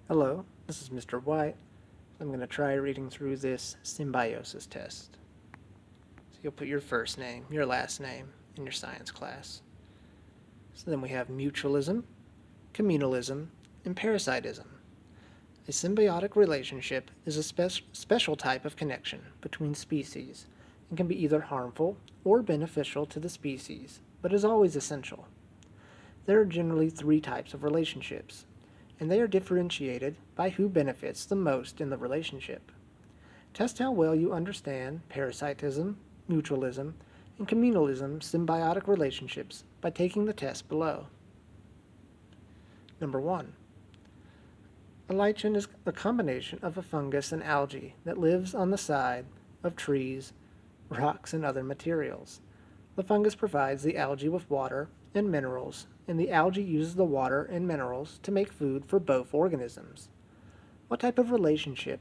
Hello, this is Mr. White. I'm going to try reading through this symbiosis test. So you'll put your first name, your last name in your science class. So then we have mutualism, communalism, and parasitism. A symbiotic relationship is a special type of connection between species and can be either harmful or beneficial to the species, but is always essential. There are generally three types of relationships, and they are differentiated by who benefits the most in the relationship. Test how well you understand parasitism, mutualism, and communalism symbiotic relationships by taking the test below. Number 1. A lichen is a combination of a fungus and algae that lives on the side of trees, rocks, and other materials. The fungus provides the algae with water and minerals, and the algae uses the water and minerals to make food for both organisms. What type of relationship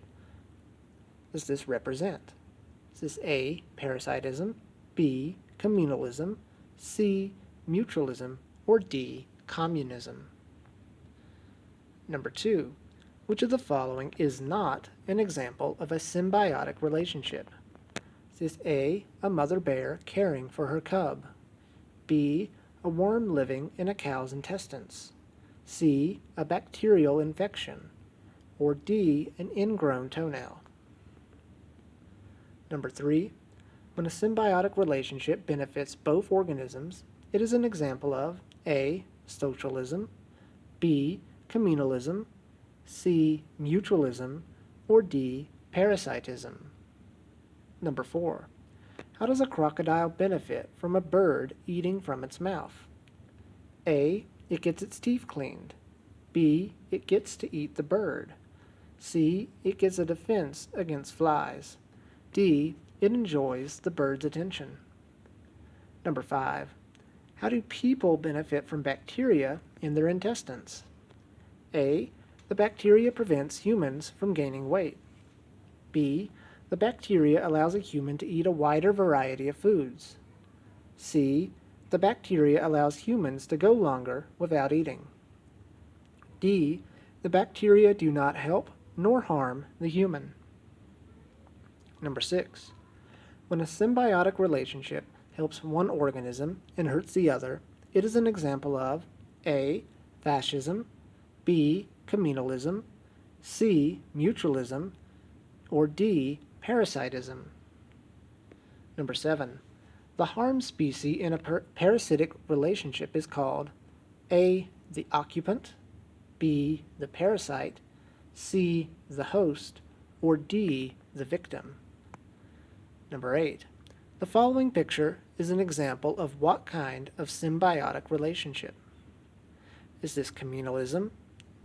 does this represent? Is this A, parasitism, B, communalism, C, mutualism, or D, communism? Number 2. Which of the following is not an example of a symbiotic relationship? Is this A, a mother bear caring for her cub? B, a worm living in a cow's intestines? C, a bacterial infection? Or D, an ingrown toenail? Number 3. When a symbiotic relationship benefits both organisms, it is an example of A, socialism, B, communalism, C, mutualism, or D, parasitism. Number 4. How does a crocodile benefit from a bird eating from its mouth? A, it gets its teeth cleaned. B, it gets to eat the bird. C, it gets a defense against flies. D, it enjoys the bird's attention. Number 5. How do people benefit from bacteria in their intestines? A, the bacteria prevents humans from gaining weight. B, the bacteria allows a human to eat a wider variety of foods. C, the bacteria allows humans to go longer without eating. D, the bacteria do not help nor harm the human. Number 6. When a symbiotic relationship helps one organism and hurts the other, it is an example of A, fascism, B, communalism, C, mutualism, or D, parasitism. Number 7. The harm species in a parasitic relationship is called A, the occupant, B, the parasite, C, the host, or D, the victim. Number 8. The following picture is an example of what kind of symbiotic relationship? Is this communalism,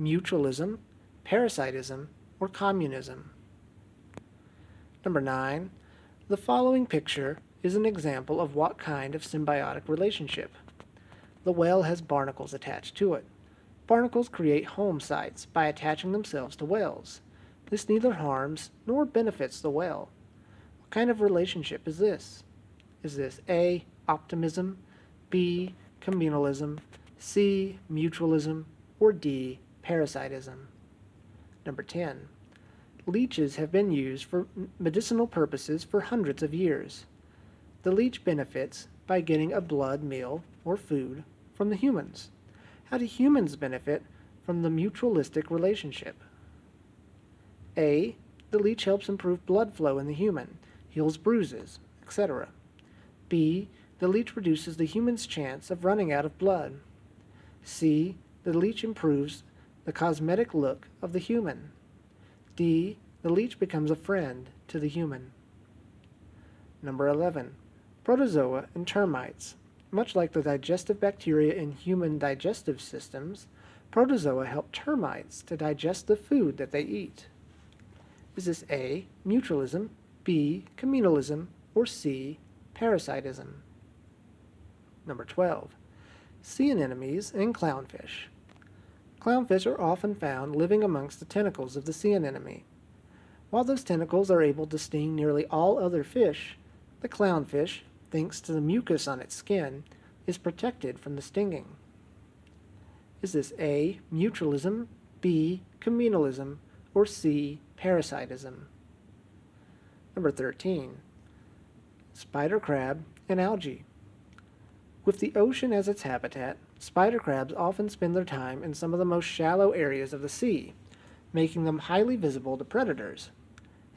mutualism, parasitism, or communism? Number 9. The following picture is an example of what kind of symbiotic relationship? The well has barnacles attached to it. Barnacles create home sites by attaching themselves to wells. This neither harms nor benefits the well. What kind of relationship is this? Is this A, optimism, B, communalism, C, mutualism, or D, parasitism? Number 10. Leeches have been used for medicinal purposes for hundreds of years. The leech benefits by getting a blood meal or food from the humans. How do humans benefit from the mutualistic relationship? A, the leech helps improve blood flow in the human, heals bruises, etc. B, the leech reduces the human's chance of running out of blood. C, the leech improves the cosmetic look of the human. D, the leech becomes a friend to the human. Number 11. Protozoa and termites. Much like the digestive bacteria in human digestive systems, protozoa help termites to digest the food that they eat. Is this A, mutualism, B, communalism, or C, parasitism? Number 12. Sea anemones and clownfish. Clownfish are often found living amongst the tentacles of the sea anemone. While those tentacles are able to sting nearly all other fish, the clownfish, thanks to the mucus on its skin, is protected from the stinging. Is this A, mutualism, B. Communalism, or C. Parasitism. Number 13. Spider crab and algae. With the ocean as its habitat, spider crabs often spend their time in some of the most shallow areas of the sea, making them highly visible to predators.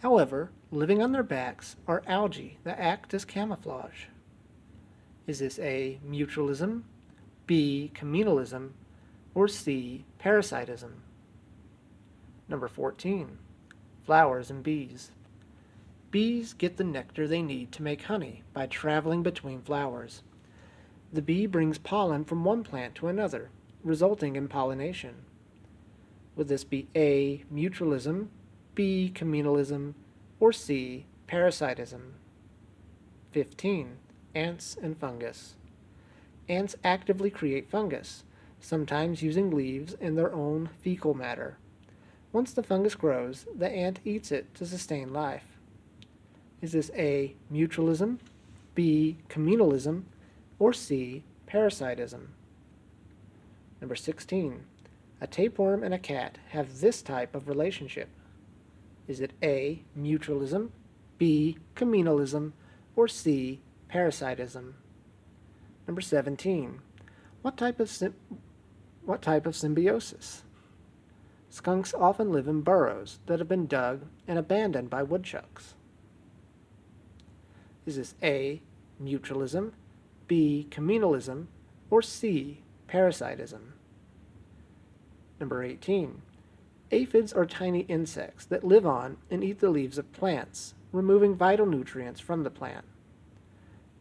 However, living on their backs are algae that act as camouflage. Is this A. Mutualism, B. Communalism, or C. Parasitism? Number 14. Flowers and bees. Bees get the nectar they need to make honey by traveling between flowers. The bee brings pollen from one plant to another, resulting in pollination. Would this be A. Mutualism, B. Communalism, or C. Parasitism? 15. Ants and fungus. Ants actively create fungus, sometimes using leaves and their own fecal matter. Once the fungus grows, the ant eats it to sustain life. Is this A. Mutualism, B. Communalism, or C. Parasitism? Number 16. A tapeworm and a cat have this type of relationship. Is it A. Mutualism, B. Communalism, or C. Parasitism? Number 17. What type of symbiosis? Skunks often live in burrows that have been dug and abandoned by woodchucks. Is this A. Mutualism, B. Communalism, or C. Parasitism? Number 18. Aphids are tiny insects that live on and eat the leaves of plants, removing vital nutrients from the plant.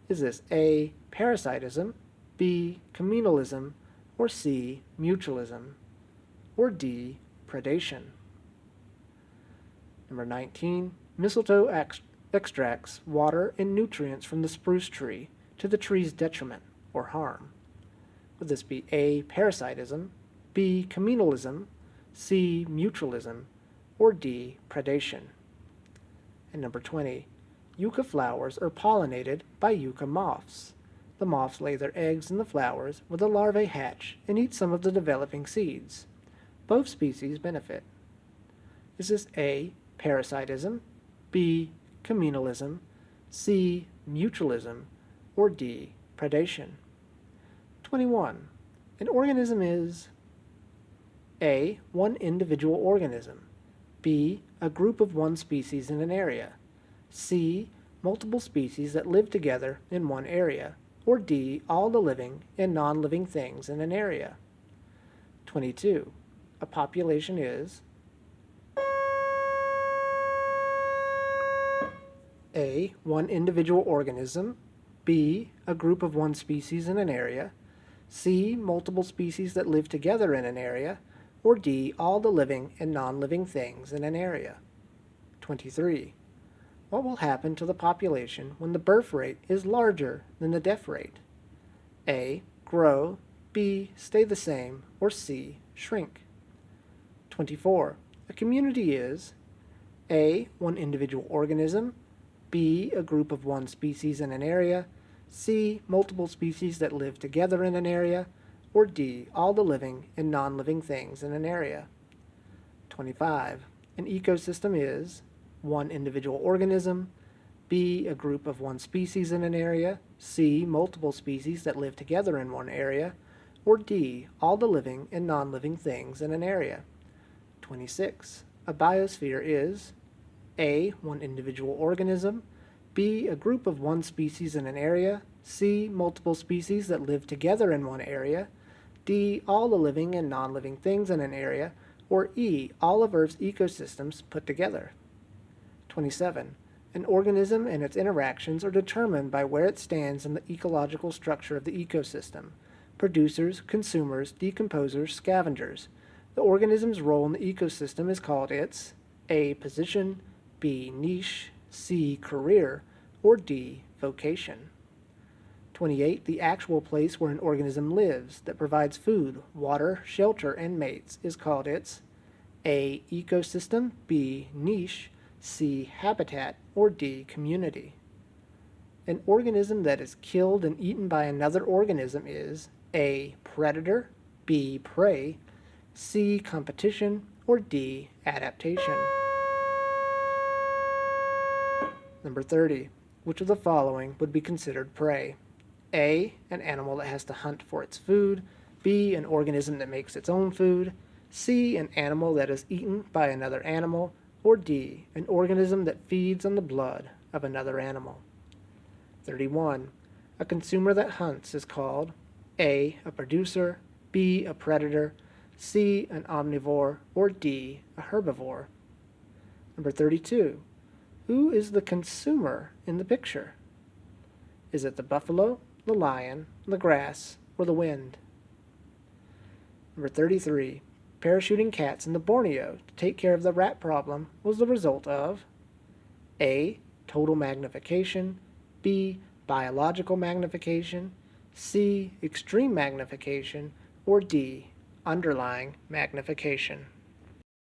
Is this A. Parasitism, B. Communalism, or C. Mutualism, or D. Predation? Number 19. Mistletoe extracts water and nutrients from the spruce tree to the tree's detriment or harm. Would this be A. Parasitism, B. Communalism, C. Mutualism, or D. Predation? And number 20. Yucca flowers are pollinated by yucca moths. The moths lay their eggs in the flowers where the larvae hatch and eat some of the developing seeds. Both species benefit. Is this A. Parasitism, B. Communalism, C. Mutualism, or D. Predation? 21. An organism is A. One individual organism, B. A group of one species in an area, C. Multiple species that live together in one area, or D. All the living and non-living things in an area. 22. A population is A. One individual organism, B. A group of one species in an area, C. Multiple species that live together in an area, or D. All the living and non-living things in an area. 23. What will happen to the population when the birth rate is larger than the death rate? A. Grow, B. Stay the same, or C. Shrink. 24. A community is A. One individual organism, B. A group of one species in an area, C. Multiple species that live together in an area, or D. All the living and non-living things in an area. 25. An ecosystem is one individual organism, B. A group of one species in an area, C. Multiple species that live together in one area, or D. All the living and non-living things in an area. 26. A biosphere is A. One individual organism, B. A group of one species in an area, C. Multiple species that live together in one area, D. All the living and non-living things in an area, or E. All of Earth's ecosystems put together. 27. An organism and its interactions are determined by where it stands in the ecological structure of the ecosystem. Producers, consumers, decomposers, scavengers. The organism's role in the ecosystem is called its A. Position, B. Niche, C. Career, or D. Vocation. 28. The actual place where an organism lives that provides food, water, shelter, and mates is called its A. Ecosystem, B. Niche, C. Habitat, or D. Community. An organism that is killed and eaten by another organism is A. Predator, B. Prey, C. Competition, or D. Adaptation. Number 30. Which of the following would be considered prey? A. An animal that has to hunt for its food. B. An organism that makes its own food. C. An animal that is eaten by another animal. Or D. An organism that feeds on the blood of another animal. 31. A consumer that hunts is called A. A producer, B. A predator, C. An omnivore, or D. A herbivore. Number 32. Who is the consumer in the picture? Is it the buffalo, the lion, the grass, or the wind? Number 33. Parachuting cats into Borneo to take care of the rat problem was the result of A. Total magnification, B. Biological magnification, C. Extreme magnification, or D. Underlying magnification.